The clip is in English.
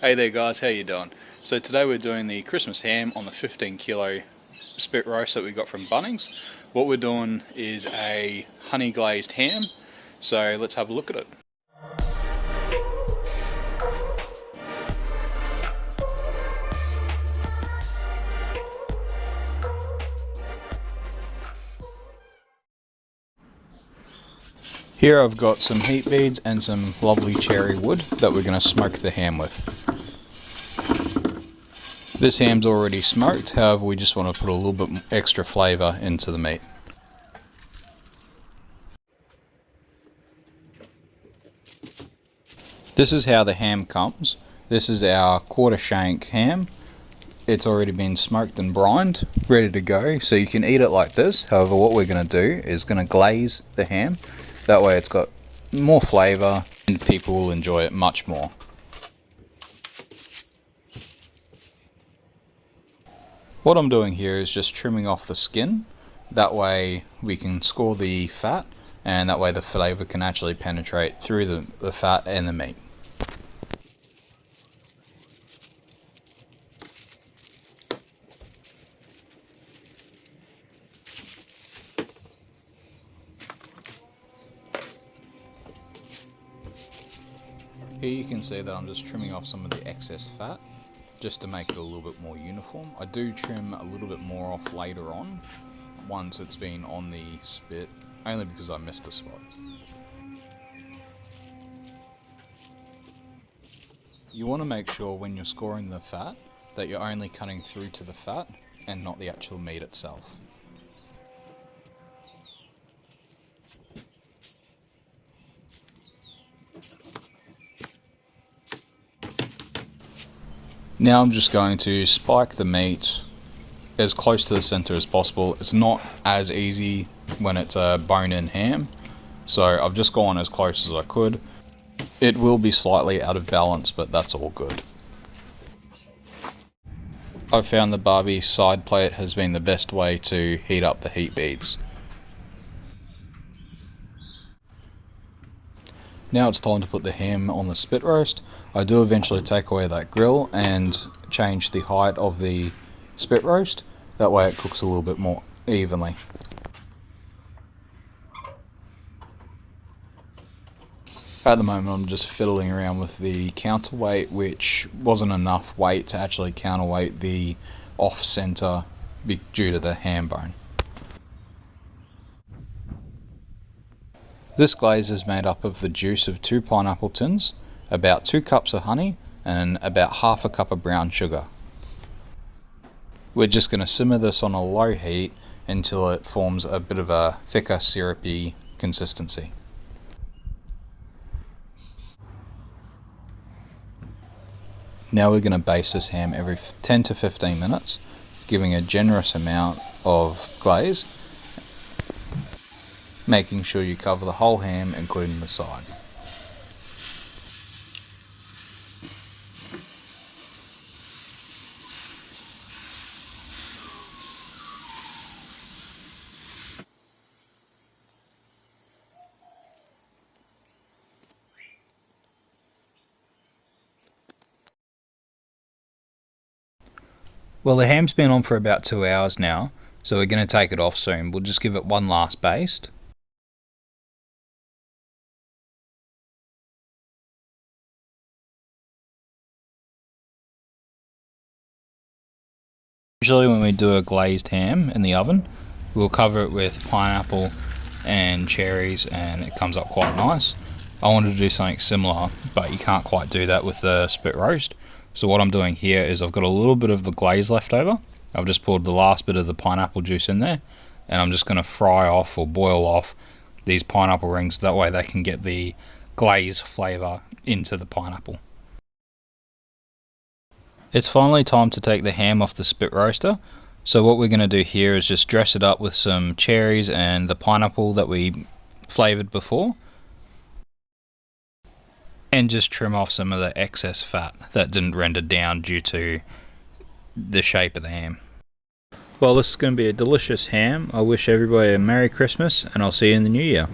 Hey there guys, how you doing? So today we're doing the Christmas ham on the 15 kilo spit roast that we got from Bunnings. What we're doing is a honey glazed ham, so let's have a look at it. Here I've got some heat beads and some lovely cherry wood that we're going to smoke the ham with. This ham's already smoked, however we just want to put a little bit extra flavour into the meat. This is how the ham comes. This is our quarter shank ham. It's already been smoked and brined, ready to go, so you can eat it like this. However, what we're going to do is going to glaze the ham. That way it's got more flavour and people will enjoy it much more. What I'm doing here is just trimming off the skin. That way we can score the fat, and that way the flavour can actually penetrate through the fat and the meat. Here you can see that I'm just trimming off some of the excess fat just to make it a little bit more uniform. I do trim a little bit more off later on once it's been on the spit, only because I missed a spot. You want to make sure when you're scoring the fat that you're only cutting through to the fat and not the actual meat itself. Now I'm just going to spike the meat as close to the center as possible. It's not as easy when it's a bone-in ham, so I've just gone as close as I could. It will be slightly out of balance, but that's all good. I found the Barbie side plate has been the best way to heat up the heat beads. Now it's time to put the ham on the spit roast. I do eventually take away that grill and change the height of the spit roast. That way it cooks a little bit more evenly. At the moment I'm just fiddling around with the counterweight, which wasn't enough weight to actually counterweight the off-center due to the ham bone. This glaze is made up of the juice of 2 pineapple tins, about 2 cups of honey, and about half a cup of brown sugar. We're just going to simmer this on a low heat until it forms a bit of a thicker syrupy consistency. Now we're going to baste this ham every 10 to 15 minutes, giving a generous amount of glaze, making sure you cover the whole ham including the side. Well, the ham's been on for about 2 hours now, so we're going to take it off soon. We'll just give it one last baste. Usually when we do a glazed ham in the oven, we'll cover it with pineapple and cherries and it comes up quite nice. I wanted to do something similar, but you can't quite do that with the spit roast. So what I'm doing here is I've got a little bit of the glaze left over. I've just poured the last bit of the pineapple juice in there, and I'm just going to fry off or boil off these pineapple rings. That way they can get the glaze flavour into the pineapple. It's finally time to take the ham off the spit roaster. So what we're going to do here is just dress it up with some cherries and the pineapple that we flavoured before, and just trim off some of the excess fat that didn't render down due to the shape of the ham. Well, this is going to be a delicious ham. I wish everybody a Merry Christmas, and I'll see you in the New Year.